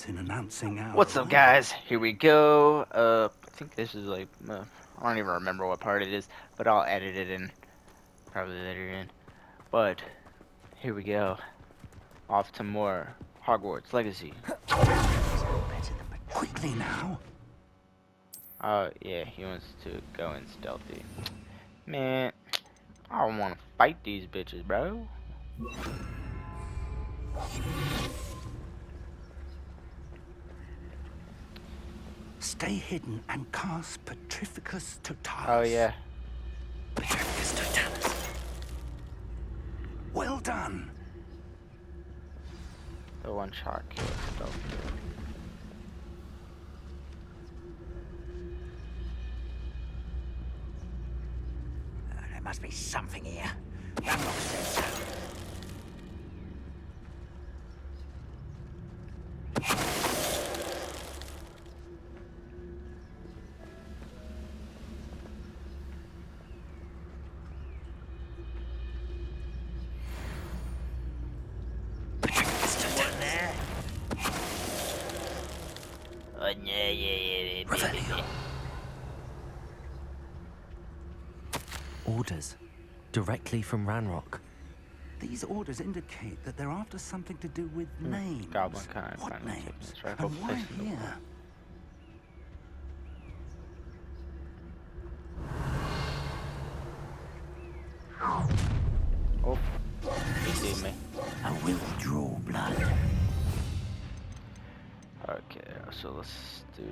confidence in announcing our What's up, arrival. guys? Here we go. I think this is like, I don't even remember what part it is, but I'll edit it in, probably later in. But, here we go. Off to more Hogwarts Legacy. Quickly now. Oh, yeah, he wants to go in stealthy. Man, I don't want to fight these bitches, bro. Stay hidden and cast Petrificus Totalis. Oh, yeah. Petrificus Totalis. Well done. The one shot kill, stealth kill. There must be something here. Ranrock says so. Orders. Directly from Ranrock. These orders indicate that they're after something to do with names. Goblin kind. What finally names? takes his rifle, And why places the here? Oh, he see me. I will draw blood. Okay, so let's do.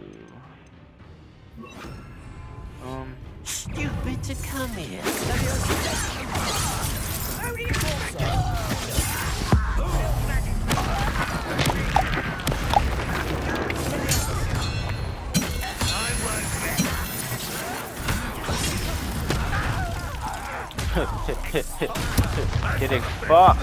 Stupid to come here. Getting fucked.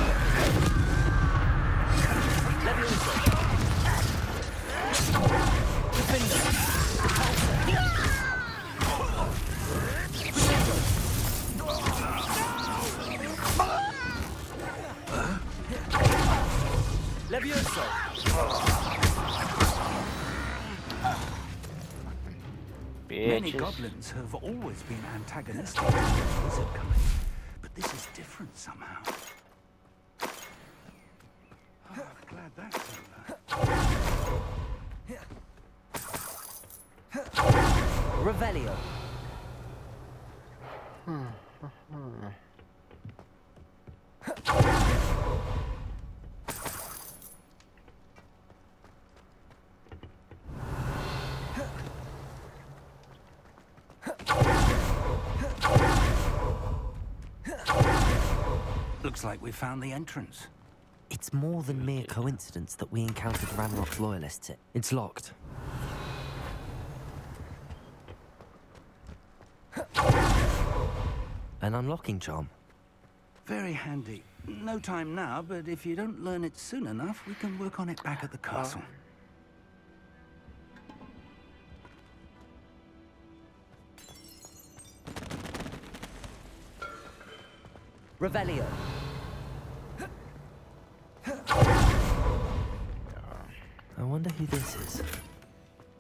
Many Bitches. goblins have always been antagonistic to the wizard kind, but this is different somehow. Oh, glad that's over. Revelio. Looks like we found the entrance. It's more than mere coincidence that we encountered Ranrock's loyalists. It's locked. An unlocking charm. Very handy. No time now, but if you don't learn it soon enough, we can work on it back at the castle. Revelio. I wonder who this is.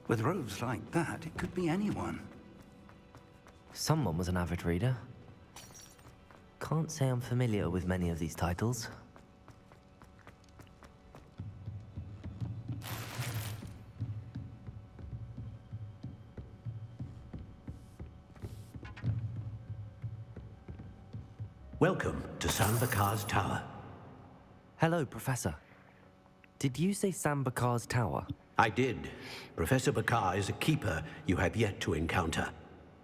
With robes like that, it could be anyone. Someone was an avid reader. Can't say I'm familiar with many of these titles. Welcome to Sanbakar's Tower. Hello, Professor. Did you say Sambakar's Tower? I did. Professor Bakar is a keeper you have yet to encounter.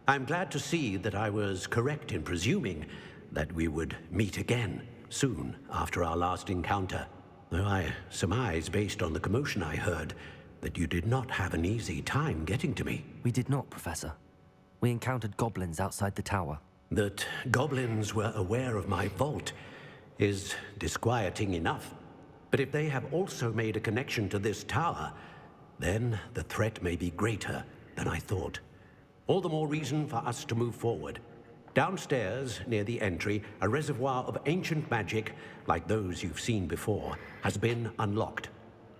I'm glad to see that I was correct in presuming that we would meet again soon after our last encounter. Though I surmise, based on the commotion I heard, that you did not have an easy time getting to me. We did not, Professor. We encountered goblins outside the tower. That goblins were aware of my vault is disquieting enough. But if they have also made a connection to this tower, then the threat may be greater than I thought. All the more reason for us to move forward. Downstairs, near the entry, a reservoir of ancient magic, like those you've seen before, has been unlocked.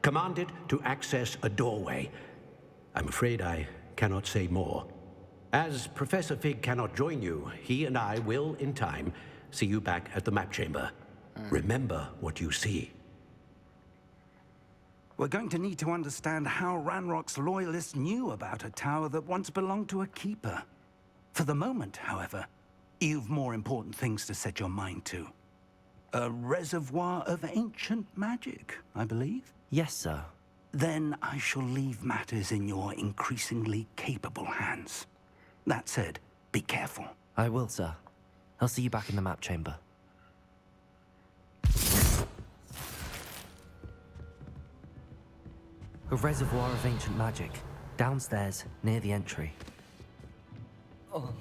Commanded to access a doorway. I'm afraid I cannot say more. As Professor Fig cannot join you, he and I will, in time, see you back at the map chamber. Remember what you see. We're going to need to understand how Ranrock's loyalists knew about a tower that once belonged to a keeper. For the moment, however, you've more important things to set your mind to. A reservoir of ancient magic, I believe? Yes, sir. Then I shall leave matters in your increasingly capable hands. That said, be careful. I will, sir. I'll see you back in the map chamber. A reservoir of ancient magic. Downstairs, near the entry. Okay.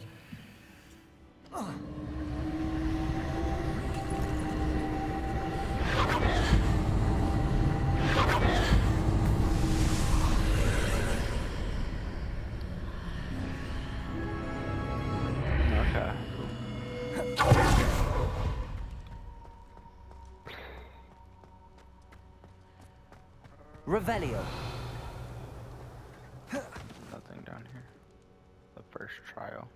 Revelio. Nothing down here. The first trial.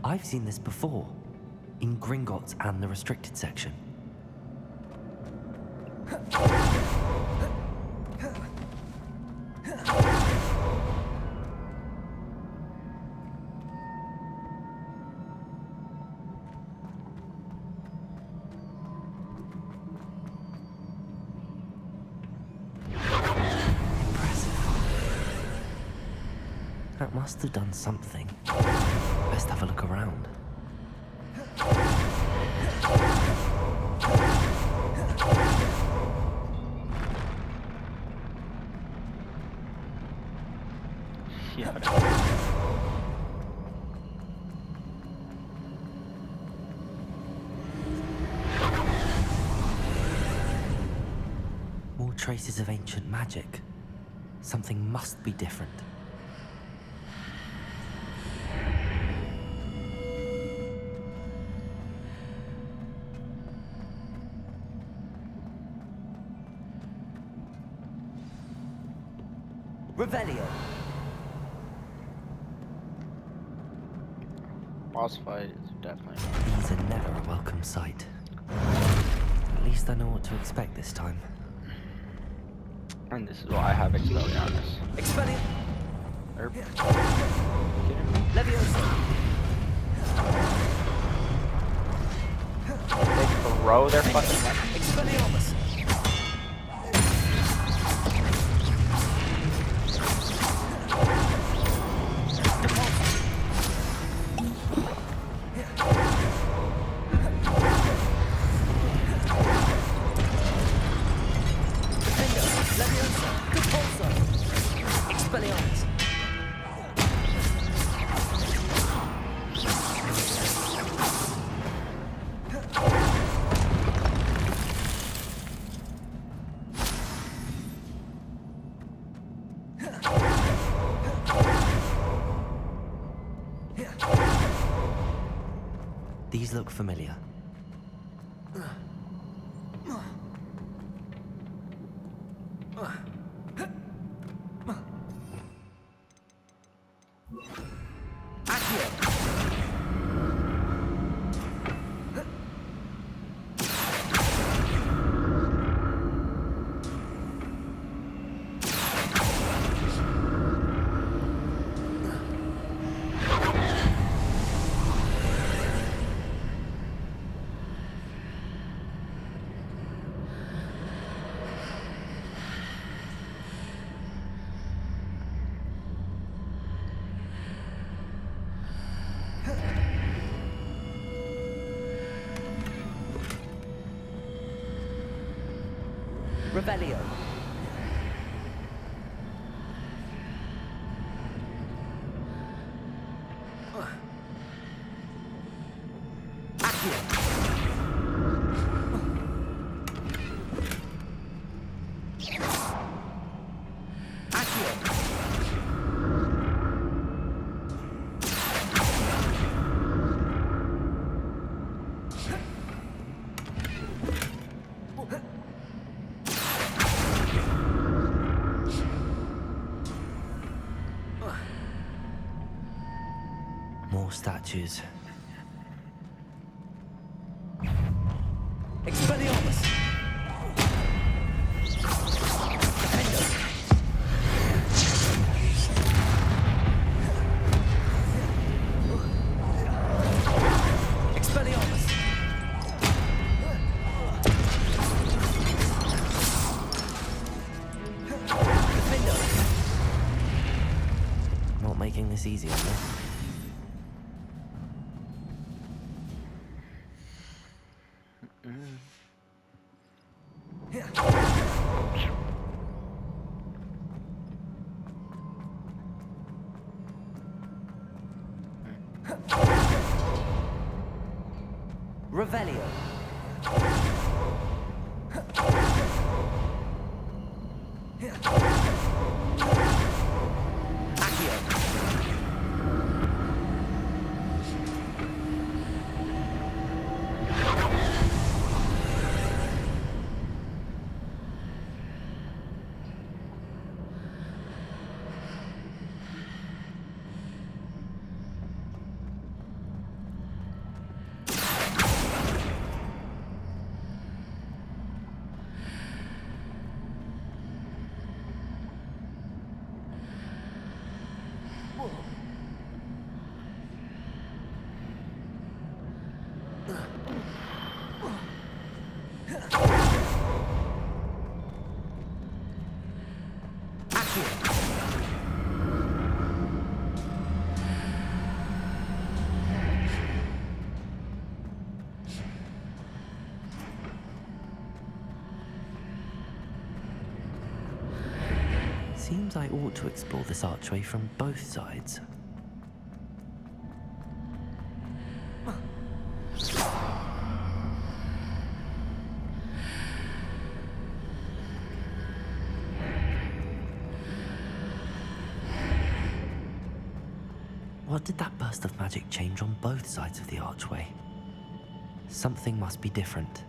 I've seen this before. In Gringotts and the restricted section. That must have done something. Best have a look around. Yeah. More traces of ancient magic. Something must be different. Revelio. Boss fight is definitely. These are never a welcome sight. At least I know what to expect this time. And this is why I have Expelliarmus. Expelliarmus! Kidding me? Leviosa! They throw their fucking weapons. Expelliarmus! These look familiar. Revelio. statues. Expelliarmus! Expelliarmus! Defender! Not making this easy on me. Revelio. Accio. Seems I ought to explore this archway from both sides. What did that burst of magic change on both sides of the archway? Something must be different.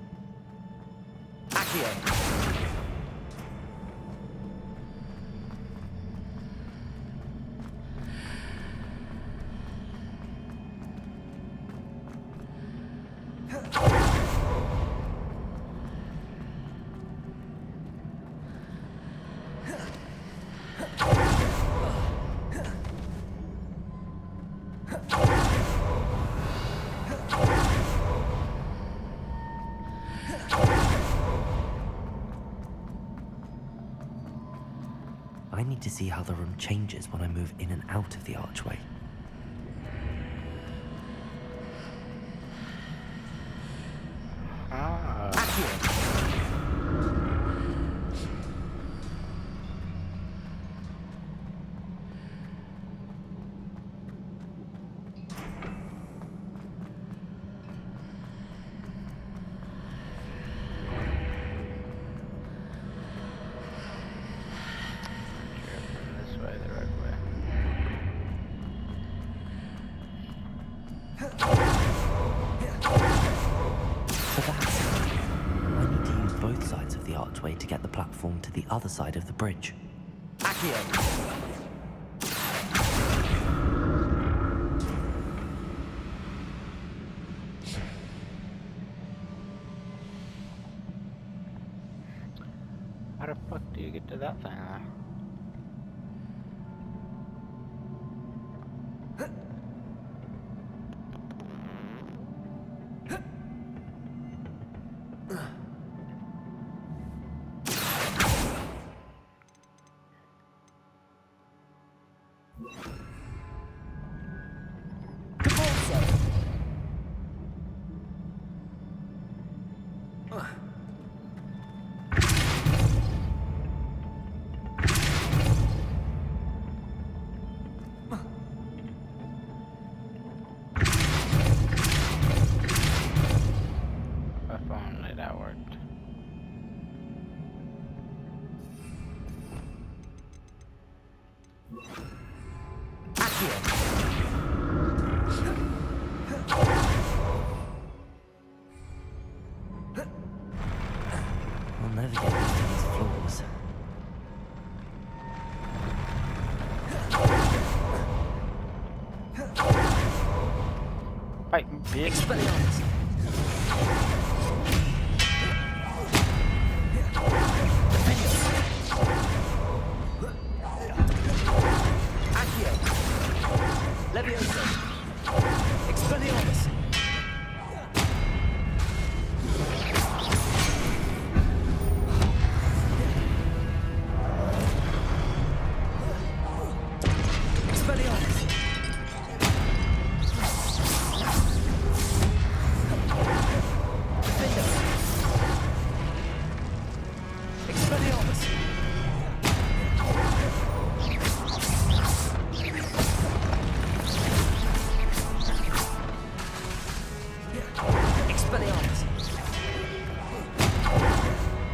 Accio! I need to see how the room changes when I move in and out of the archway. To get the platform to the other side of the bridge. Accio! How the fuck do you get to that thing? If only that worked. I'll never get used to these floors. Fight, bitch. Expelliarmus. Accio. Leviosa. Expelliarmus. Expelliarmus. Defender. Expelliarmus. Expelliarmus.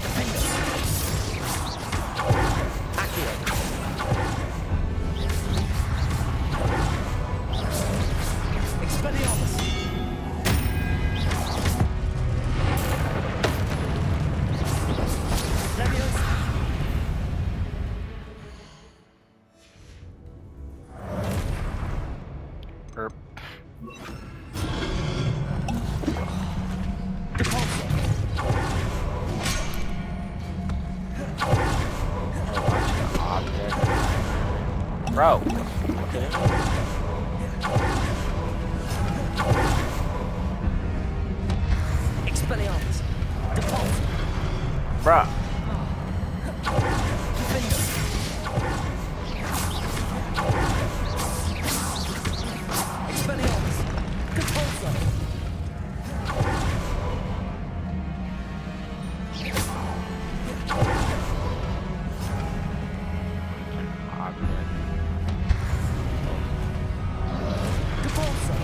Defender. Accio. Expelliarmus. Leviosa. Erp. Depulso. Bro. Okay. Expelliarmus. Depulso. Bruh. Defender. Expelliarmus. Depulso. Depulso.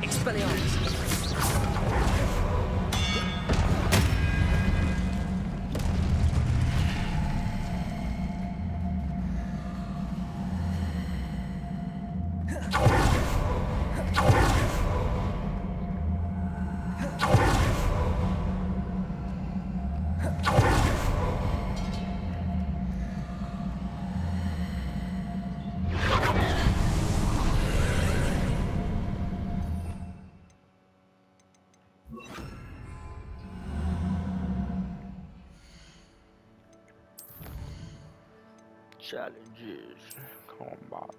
Expelliarmus. Challenges. Combat.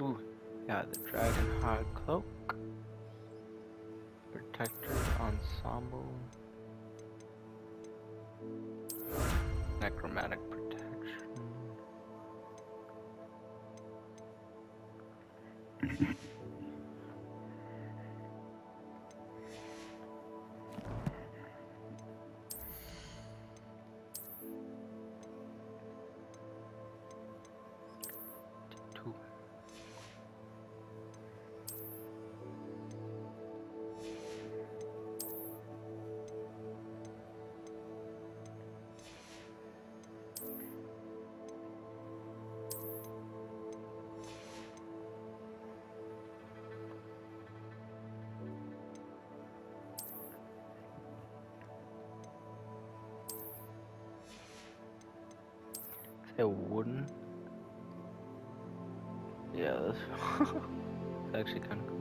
Ooh. Yeah, the Dragon High Cloak. Protector Ensemble. Necromantic Protection. Two. Say wooden. Yeah, that's actually kind of cool.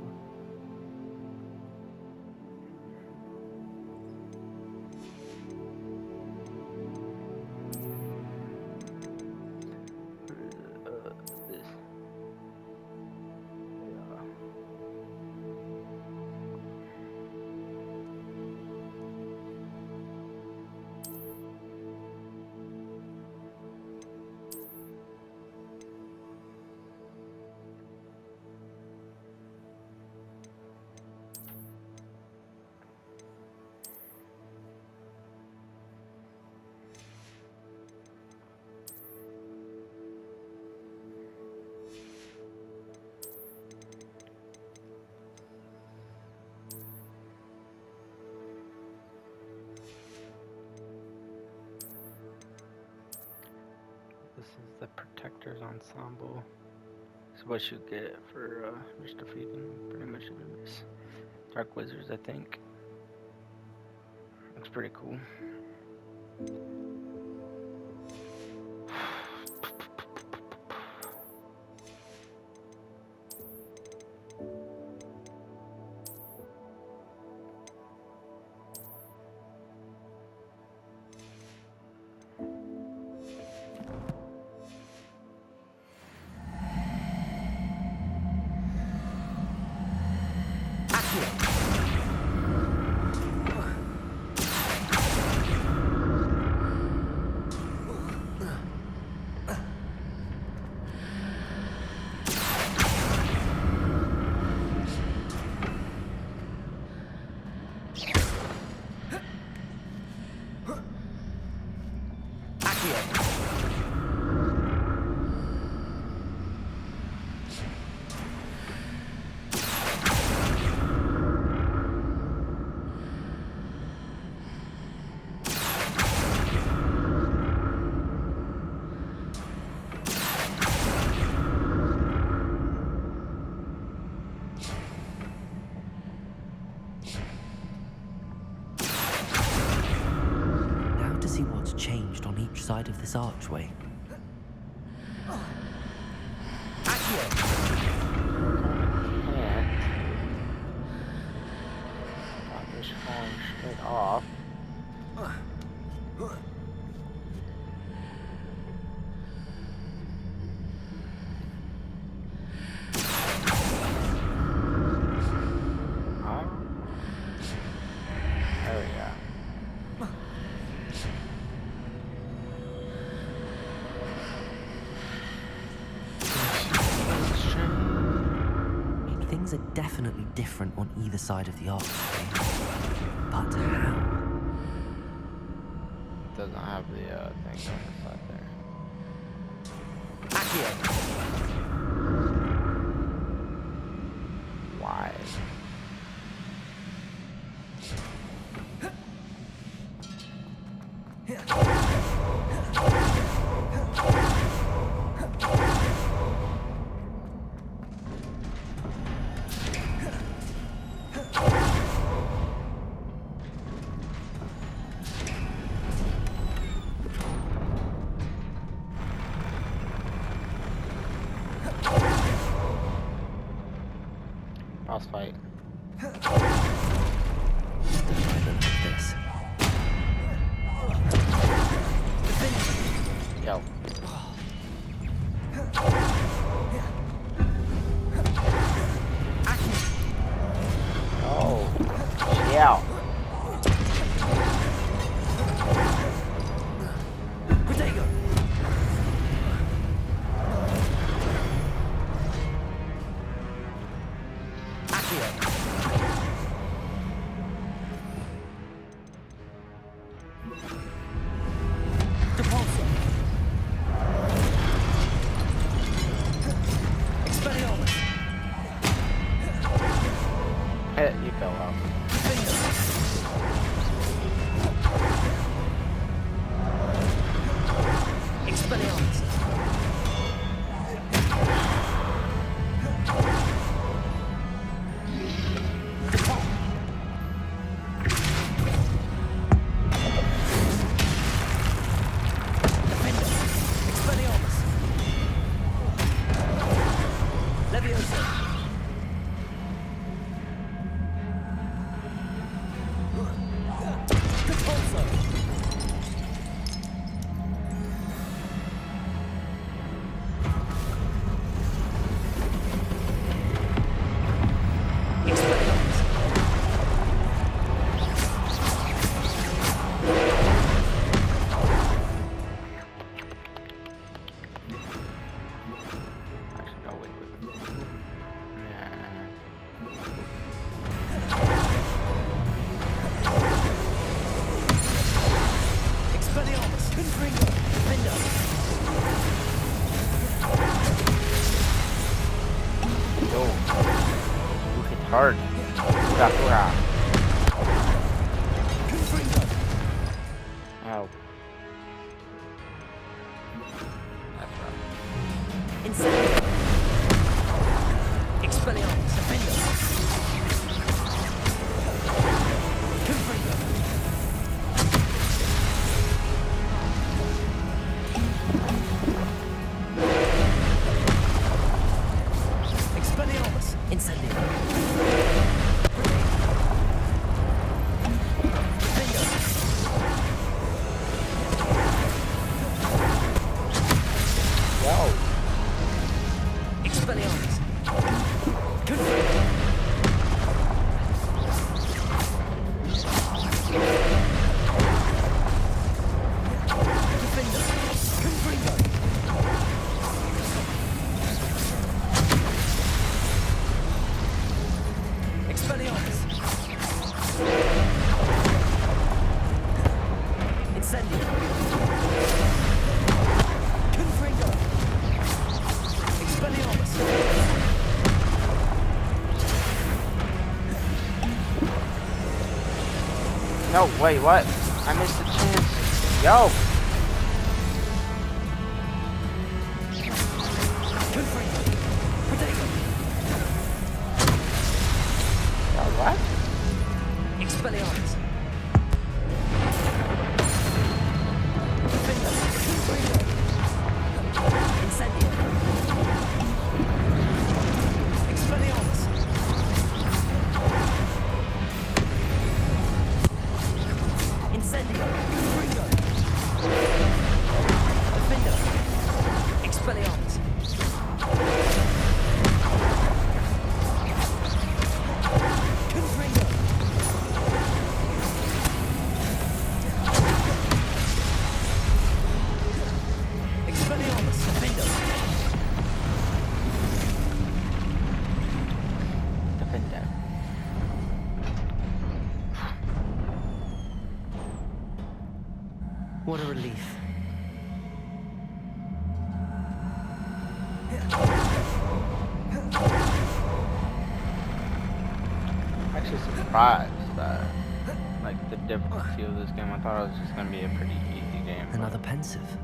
This. Yeah. This is the Protectors Ensemble. This is what you get for just defeating pretty much enemies. Dark Wizards, I think. Looks pretty cool. See what's changed on each side of this archway. Just falling straight off. There we go. Things are definitely different on either side of the archway. But how? Doesn't have the thing on the side there. Why? Boss fight. This. Yo. Oh. Yeah. You fell off. Hard. Sakura. Ow. That's rough. Insane. Expelliarmus, defender. Expelliarmus, incendiary. No, wait, what? I missed the chance. Yo! What? Expelliarmus! Incendio! Expelliarmus! Incendio! Ringo! Defender! Expelliarmus! Confringo! Expelliarmus! Defender! Defender. What a relief. I'm actually surprised that, like, the difficulty of this game. I thought it was just gonna be a pretty easy game. but Another pensive.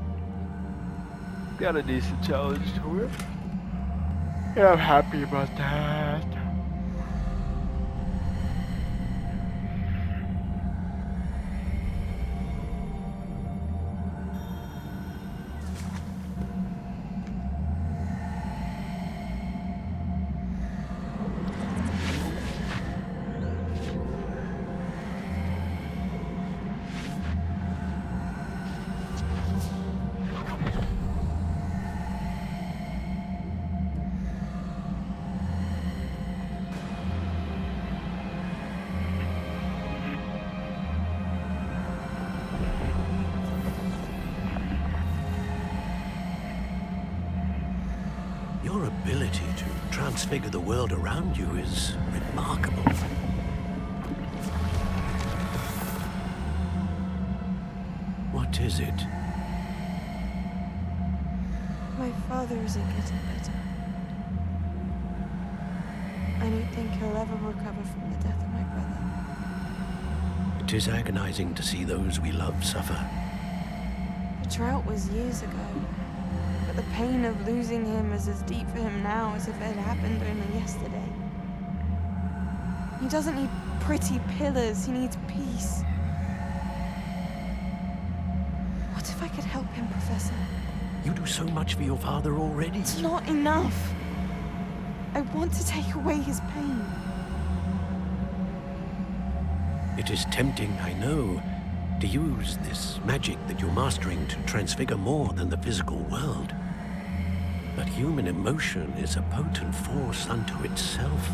got a decent challenge to it. Yeah, I'm happy about that. Your ability to transfigure the world around you is remarkable. What is it? My father isn't getting better. I don't think he'll ever recover from the death of my brother. It is agonizing to see those we love suffer. The drought was years ago, but the pain of losing him is as deep for him now as if it had happened only yesterday. He doesn't need pretty pillars, he needs peace. What if I could help him, Professor? You do so much for your father already. It's not enough. I want to take away his pain. It is tempting, I know, to use this magic that you're mastering to transfigure more than the physical world. But human emotion is a potent force unto itself.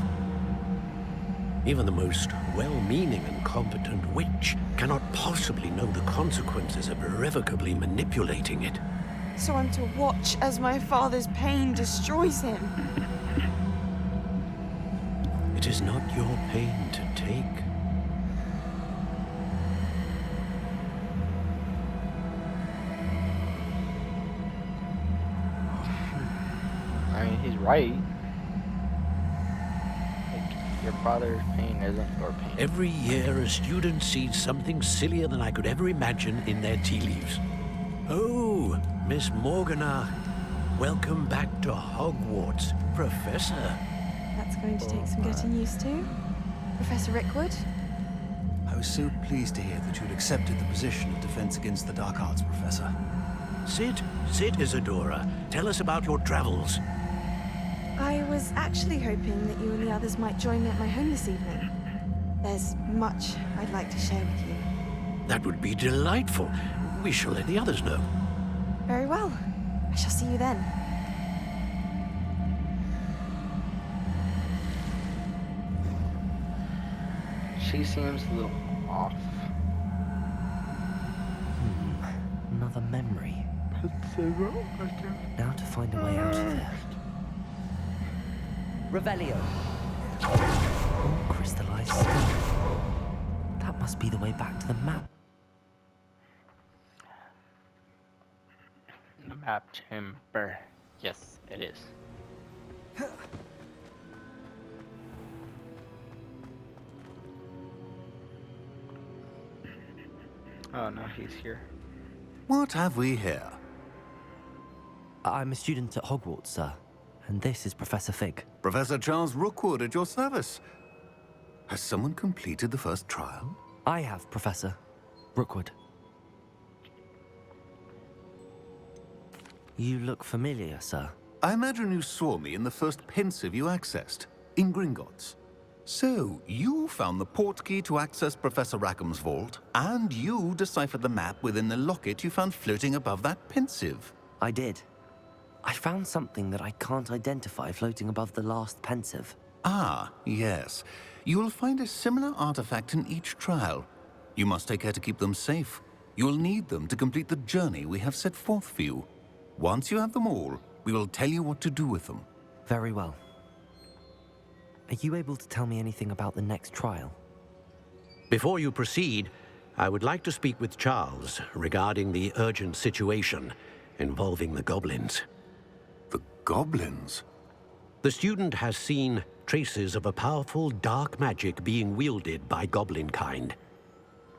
Even the most well-meaning and competent witch cannot possibly know the consequences of irrevocably manipulating it. So I'm to watch as my father's pain destroys him. It is not your pain to take. I mean, he's right. Like, your father's pain isn't your pain. Every year, a student sees something sillier than I could ever imagine in their tea leaves. Oh, Miss Morgana, welcome back to Hogwarts, Professor. That's going to take some getting used to. Professor Rickwood? I was so pleased to hear that you'd accepted the position of Defense Against the Dark Arts, Professor. Sit, Isadora. Tell us about your travels. I was actually hoping that you and the others might join me at my home this evening. There's much I'd like to share with you. That would be delightful. We shall let the others know. Very well. I shall see you then. She seems a little off. Another memory. Now to find a way out of there. Revelio. Oh, crystallized stone. That must be the way back to the map. The map chamber. Yes, it is. Oh no, he's here. What have we here? I'm a student at Hogwarts, sir. And this is Professor Fig. Professor Charles Rookwood at your service. Has someone completed the first trial? I have, Professor Rookwood. You look familiar, sir. I imagine you saw me in the first pensive you accessed, in Gringotts. So, you found the portkey to access Professor Rackham's vault, and you deciphered the map within the locket you found floating above that pensive. I did. I found something that I can't identify floating above the last pensive. Ah, yes. You will find a similar artifact in each trial. You must take care to keep them safe. You will need them to complete the journey we have set forth for you. Once you have them all, we will tell you what to do with them. Very well. Are you able to tell me anything about the next trial? Before you proceed, I would like to speak with Charles regarding the urgent situation involving the goblins. The goblins? The student has seen traces of a powerful dark magic being wielded by goblin kind.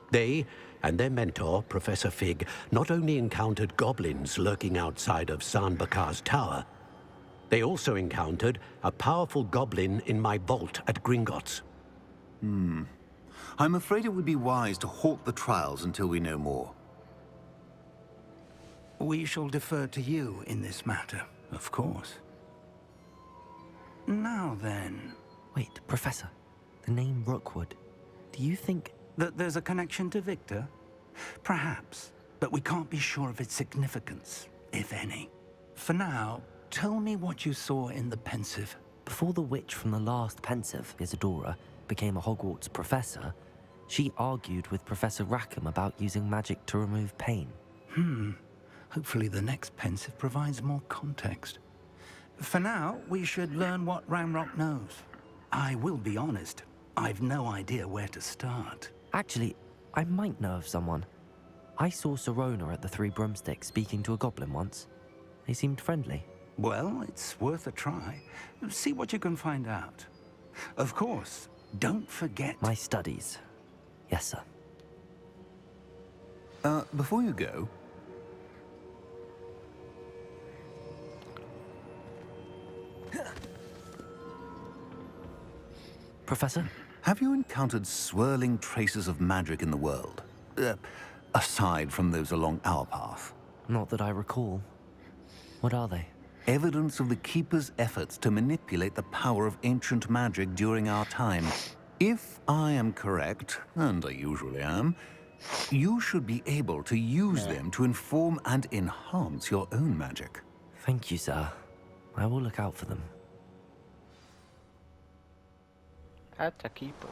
They and their mentor, Professor Fig, not only encountered goblins lurking outside of San Bakar's tower, they also encountered a powerful goblin in my vault at Gringotts. I'm afraid it would be wise to halt the trials until we know more. We shall defer to you in this matter, of course. Now then, Wait, Professor. The name Rookwood. Do you think... that there's a connection to Victor? Perhaps, but we can't be sure of its significance, if any. For now, tell me what you saw in the pensive. Before the witch from the last pensive, Isadora, became a Hogwarts professor, she argued with Professor Rackham about using magic to remove pain. Hopefully the next pensive provides more context. For now, we should learn what Ranrock knows. I will be honest, I've no idea where to start. Actually, I might know of someone. I saw Sirona at the Three Broomsticks speaking to a goblin once. They seemed friendly. Well, it's worth a try. See what you can find out. Of course, don't forget... My studies. Yes, sir. Before you go, Professor? have you encountered swirling traces of magic in the world? Aside from those along our path. Not that I recall. What are they? Evidence of the Keeper's efforts to manipulate the power of ancient magic during our time. If I am correct, and I usually am, you should be able to use them to inform and enhance your own magic. Thank you, sir. I will look out for them. That's a keeper.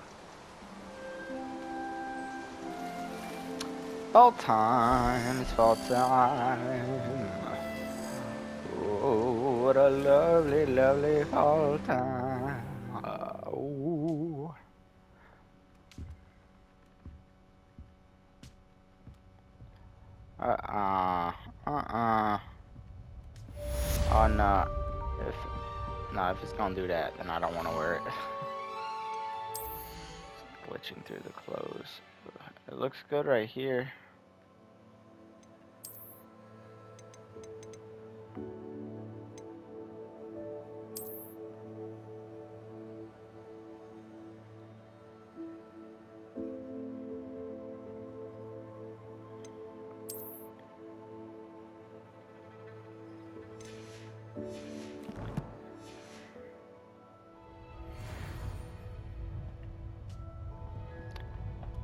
Fall time, it's fall time. Oh, what a lovely, lovely fall time. Oh. Oh no. If it's gonna do that, then I don't want to wear it. Glitching through the clothes. It looks good right here.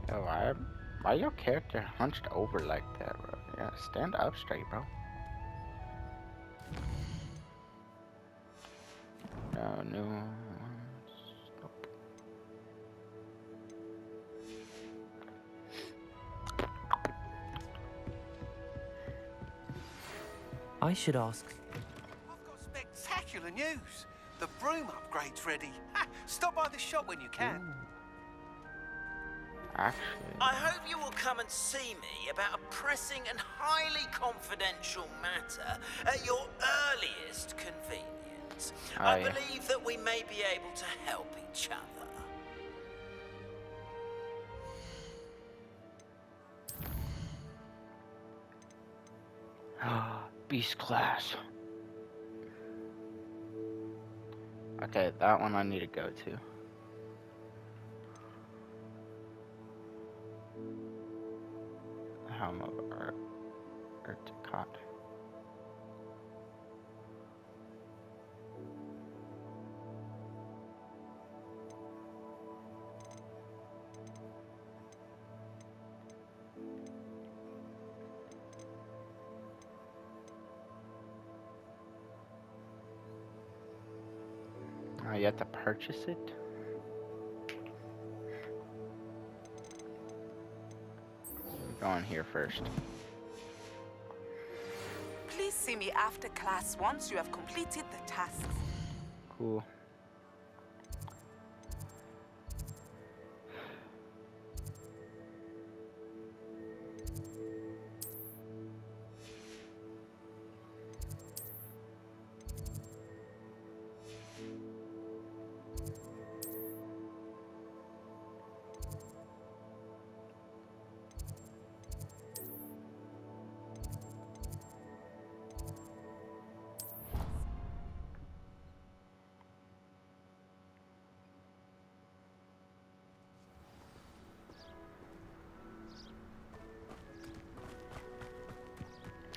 Yo, why your character hunched over like that, bro? Yeah, stand up straight, bro. No, no. Nope. I should ask... I've got spectacular news. The broom upgrade's ready. Ha, stop by the shop when you can. Actually, I hope you will come and see me about a pressing and highly confidential matter at your earliest convenience. I yeah. believe that we may be able to help each other. Beast class. Okay, that one I need to go to. Helm of Urticot. You have to purchase it? Go on here first. Please see me after class once you have completed the tasks. Cool.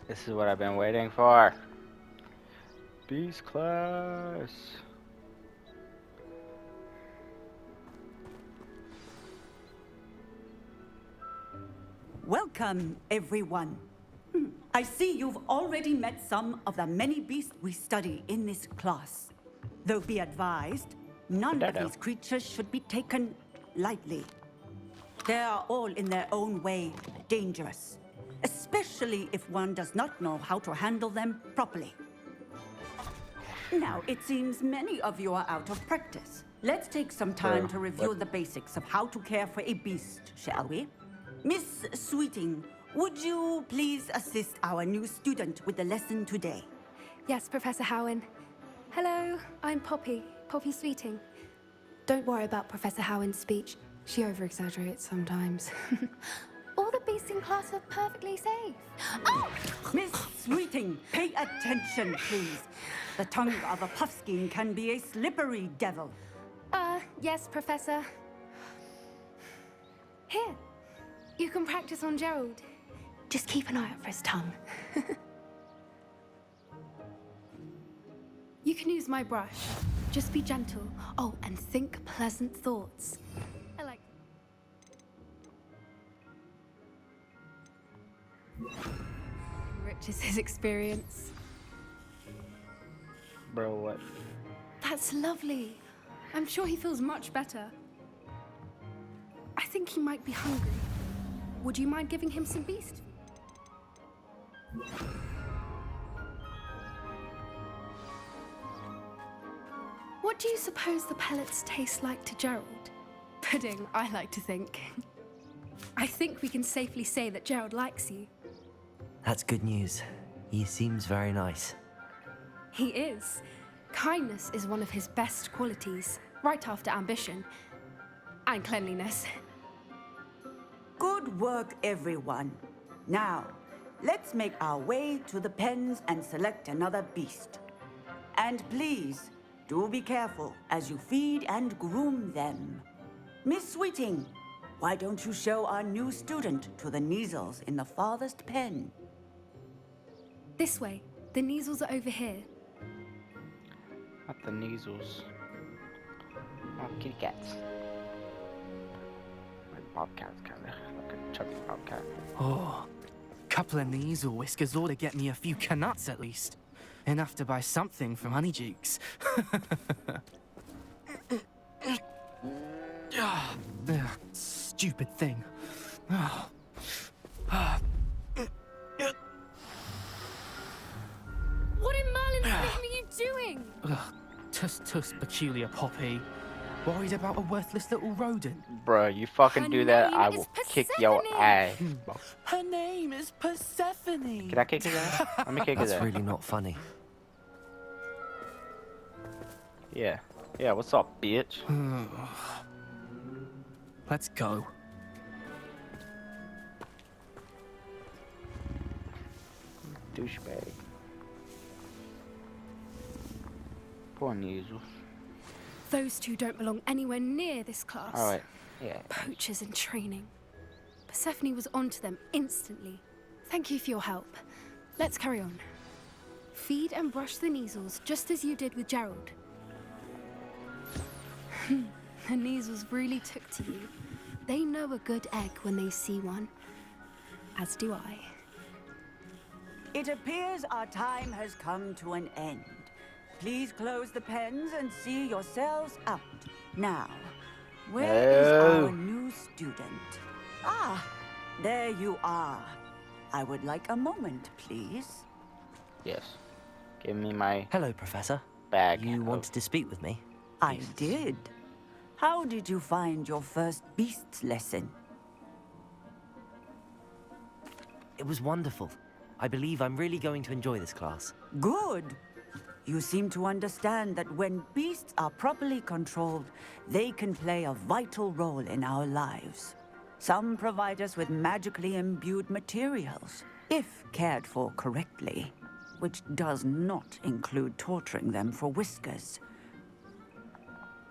This is what I've been waiting for. Beast class. Welcome, everyone. I see you've already met some of the many beasts we study in this class. Though be advised, none of these creatures should be taken lightly. They are all in their own way dangerous, especially if one does not know how to handle them properly. Now, it seems many of you are out of practice. Let's take some time to review the basics of how to care for a beast, shall we? Miss Sweeting, would you please assist our new student with the lesson today? Yes, Professor Howen. Hello, I'm Poppy Sweeting. Don't worry about Professor Howen's speech. She over-exaggerates sometimes. All the beasts in class are perfectly safe. Oh! Miss Sweeting, pay attention, please. The tongue of a puffskein can be a slippery devil. Yes, Professor. Here, you can practice on Gerald. Just keep an eye out for his tongue. You can use my brush. Just be gentle. Oh, and think pleasant thoughts. I like... Enriches his experience. Bro, what? That's lovely. I'm sure he feels much better. I think he might be hungry. Would you mind giving him some beast? What do you suppose the pellets taste like to Gerald? Pudding, I like to think. I think we can safely say that Gerald likes you. That's good news. He seems very nice. He is. Kindness is one of his best qualities, right after ambition and cleanliness. Good work, everyone. Now, let's make our way to the pens and select another beast. And please, do be careful as you feed and groom them. Miss Sweeting, why don't you show our new student to the Neasels in the farthest pen? This way. The Neasels are over here. Not the Neasels. Oh, kitty cats. My bobcat's kinda like a chubby bobcat. Oh, couple of Neasel whiskers ought to get me a few canuts at least. Enough to buy something from Honeydukes. Stupid thing. What in Merlin's name are you doing? Tuss, peculiar Poppy. Worried about a worthless little rodent. Bruh, you fucking do that, I will kick your ass. Her name is Persephone. Can I kick his ass? Let me kick his ass. That's really not funny. Yeah. Yeah, what's up, bitch? Let's go. douchebag. Poor Neasel. Those two don't belong anywhere near this class. Alright, yeah. Poachers in training. Persephone was onto them instantly. Thank you for your help. Let's carry on. Feed and brush the Neasels just as you did with Gerald. The Neasels really took to you. They know a good egg when they see one. As do I. It appears our time has come to an end. Please close the pens and see yourselves out. Now, where is our new student? Ah, there you are. I would like a moment, please. Yes. Give me my... Hello, Professor. Bag. You wanted to speak with me? I did. How did you find your first beasts lesson? It was wonderful. I believe I'm really going to enjoy this class. Good. You seem to understand that when beasts are properly controlled, they can play a vital role in our lives. Some provide us with magically imbued materials, if cared for correctly, which does not include torturing them for whiskers.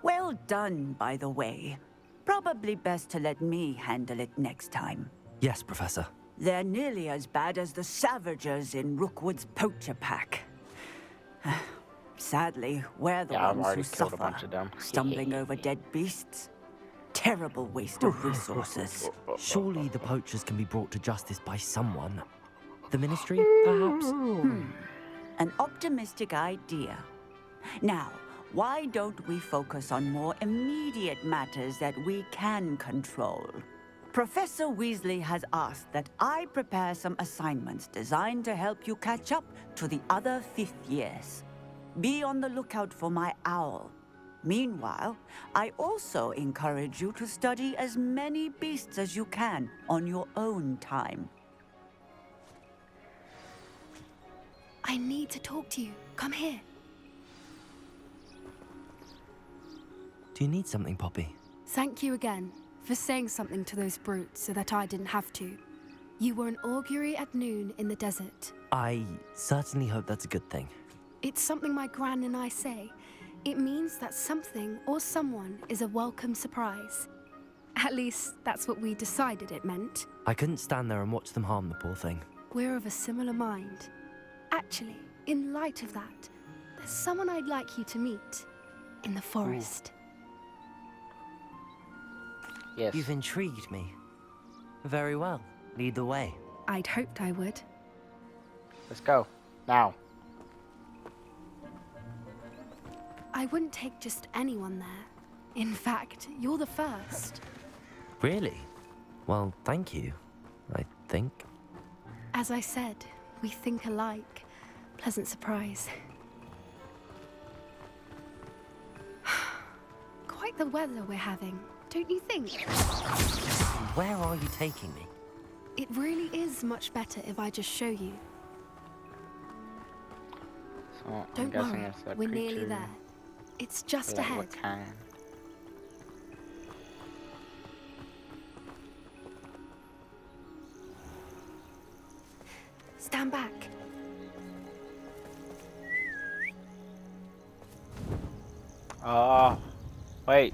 Well done, by the way. Probably best to let me handle it next time. Yes, Professor. They're nearly as bad as the Savagers in Rookwood's poacher pack. Sadly, we're the ones who suffer, stumbling over dead beasts. Terrible waste of resources. Surely the poachers can be brought to justice by someone. The Ministry, perhaps? An optimistic idea. Now, why don't we focus on more immediate matters that we can control? Professor Weasley has asked that I prepare some assignments designed to help you catch up to the other 5th years. Be on the lookout for my owl. Meanwhile, I also encourage you to study as many beasts as you can on your own time. I need to talk to you. Come here. Do you need something, Poppy? Thank you again for saying something to those brutes so that I didn't have to. You were an augury at noon in the desert. I certainly hope that's a good thing. It's something my gran and I say. It means that something or someone is a welcome surprise. At least, that's what we decided it meant. I couldn't stand there and watch them harm the poor thing. We're of a similar mind. Actually, in light of that, there's someone I'd like you to meet. In the forest. Yes. You've intrigued me. Very well. Lead the way. I'd hoped I would. Let's go. Now. I wouldn't take just anyone there. In fact, you're the first. Really? Well, thank you, I think. As I said, we think alike. Pleasant surprise. Quite the weather we're having, don't you think? Where are you taking me? It really is much better if I just show you. So, don't worry, we're nearly there. It's just ahead. What kind? Stand back. Wait.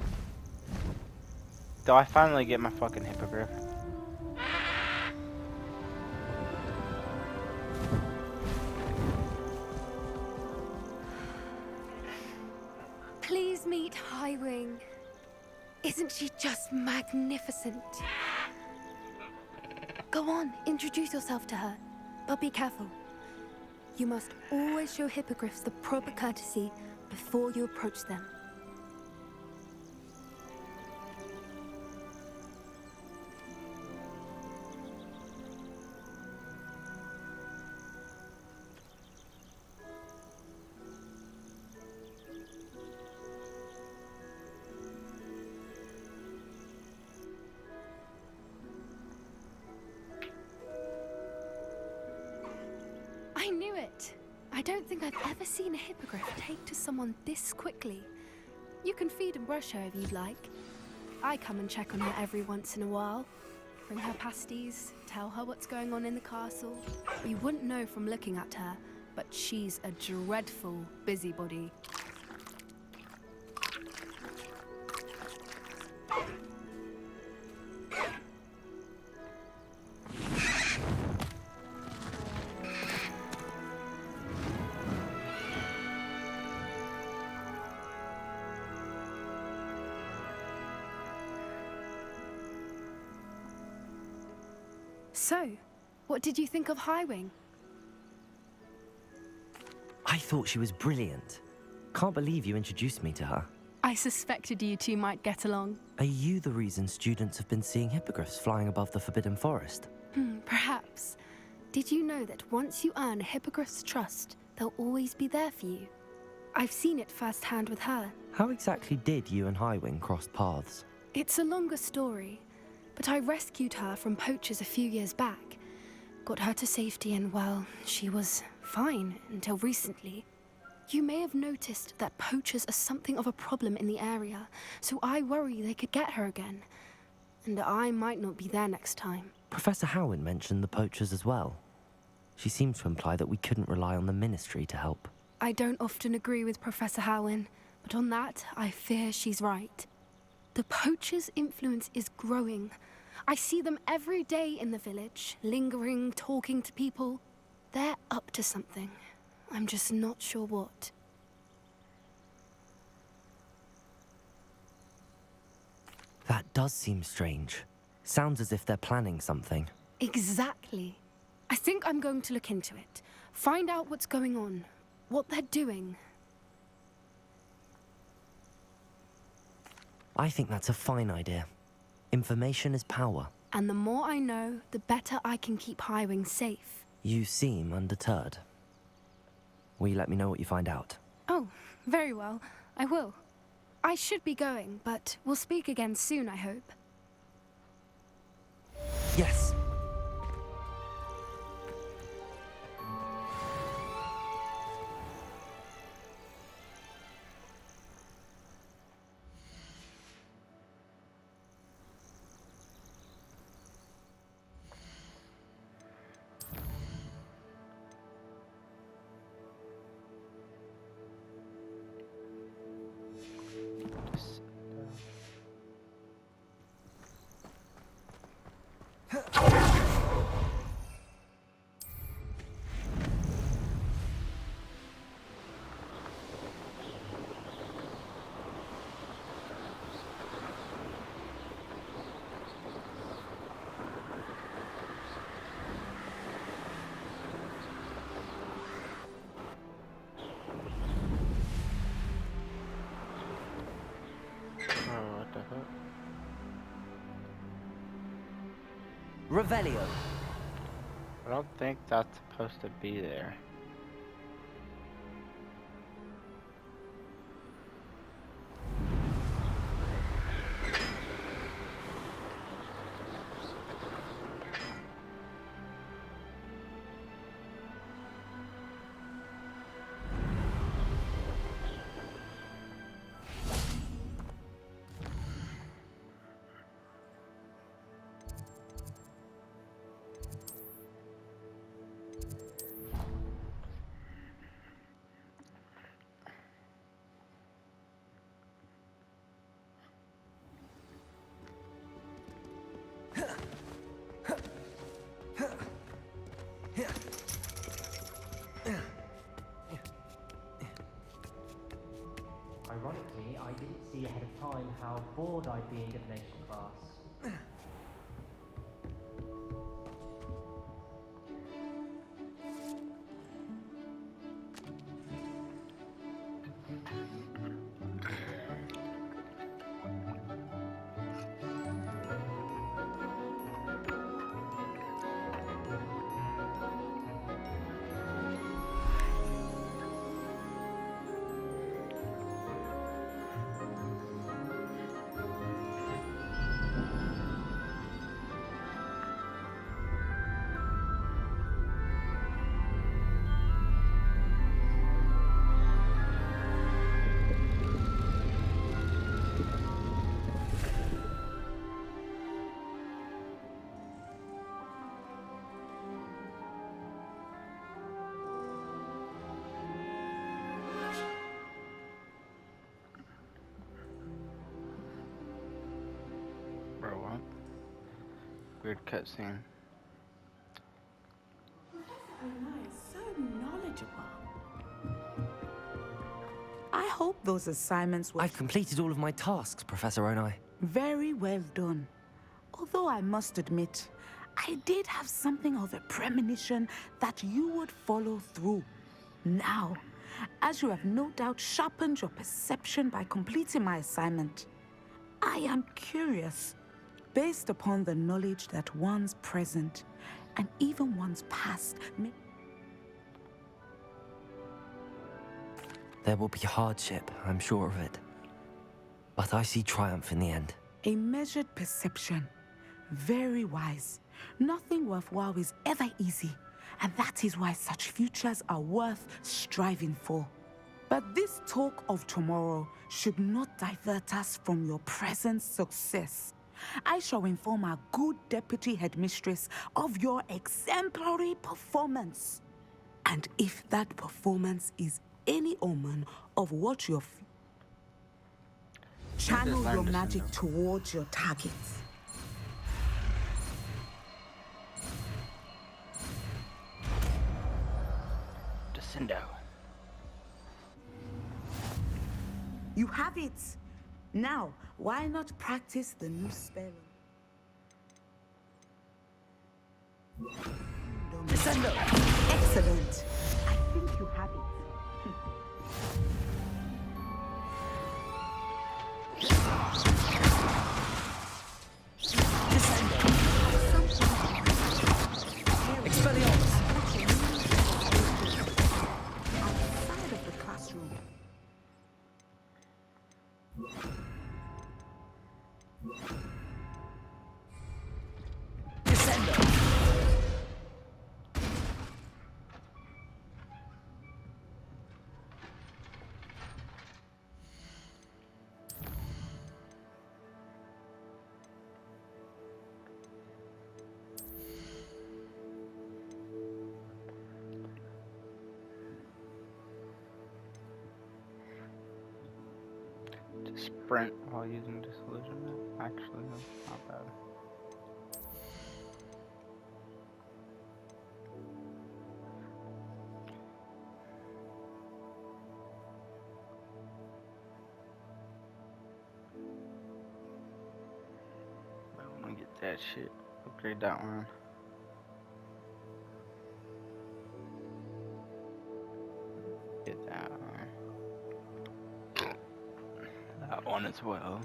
Do I finally get my fucking hippogriff? Please meet Highwing. Isn't she just magnificent? Go on, introduce yourself to her. But be careful. You must always show hippogriffs the proper courtesy before you approach them. I knew it! I don't think I've ever seen a hippogriff take to someone this quickly. You can feed and brush her if you'd like. I come and check on her every once in a while. bring her pasties, tell her what's going on in the castle. You wouldn't know from looking at her, but she's a dreadful busybody. So, what did you think of Highwing? I thought she was brilliant. Can't believe you introduced me to her. I suspected you two might get along. Are you the reason students have been seeing hippogriffs flying above the Forbidden Forest? Perhaps. Did you know that once you earn a hippogriff's trust, they'll always be there for you? I've seen it firsthand with her. How exactly did you and Highwing cross paths? It's a longer story, but I rescued her from poachers a few years back. Got her to safety and, well, she was fine until recently. You may have noticed that poachers are something of a problem in the area, so I worry they could get her again. And I might not be there next time. Professor Howen mentioned the poachers as well. She seemed to imply that we couldn't rely on the Ministry to help. I don't often agree with Professor Howen, but on that, I fear she's right. The poachers' influence is growing. I see them every day in the village, lingering, talking to people. They're up to something. I'm just not sure what. That does seem strange. Sounds as if they're planning something. Exactly. I think I'm going to look into it. Find out what's going on, what they're doing. I think that's a fine idea. Information is power. And the more I know, the better I can keep Highwing safe. You seem undeterred. Will you let me know what you find out? Oh, very well. I will. I should be going, but we'll speak again soon, I hope. Yes. Revelio. I don't think that's supposed to be there. Ironically, I didn't see ahead of time how bored I'd be in divination class. Weird cutscene. So knowledgeable. I hope those assignments were I've completed all of my tasks, Professor Onai. very well done. Although I must admit, I did have something of a premonition that you would follow through. Now, as you have no doubt sharpened your perception by completing my assignment, I am curious, based upon the knowledge that one's present and even one's past may... There will be hardship, I'm sure of it. But I see triumph in the end. A measured perception. Very wise. Nothing worthwhile is ever easy, and that is why such futures are worth striving for. But this talk of tomorrow should not divert us from your present success. I shall inform our good deputy headmistress of your exemplary performance. And if that performance is any omen of what your... Channel your magic towards your targets. Descendo. You have it. Now, why not practice the new spell? Descendo. Excellent. I think you have it. Expelliarmus! Outside of the classroom. To sprint while using disillusionment. Actually, that's not bad. I want to get that shit. Upgrade that one. Get that one. That one as well.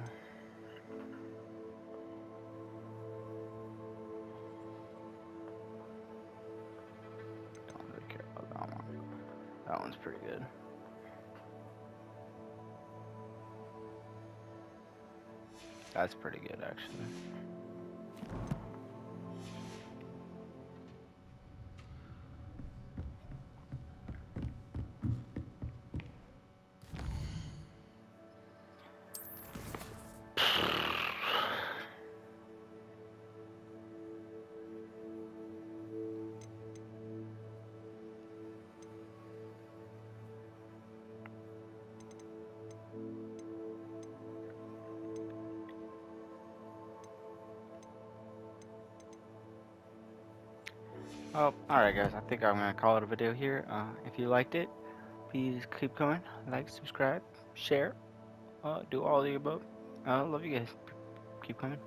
Don't really care about that one. That one's pretty good. That's pretty good, actually. Oh, alright guys, I think I'm gonna call it a video here. If you liked it, please keep coming, like, subscribe, share, do all the above. Love you guys. Keep coming.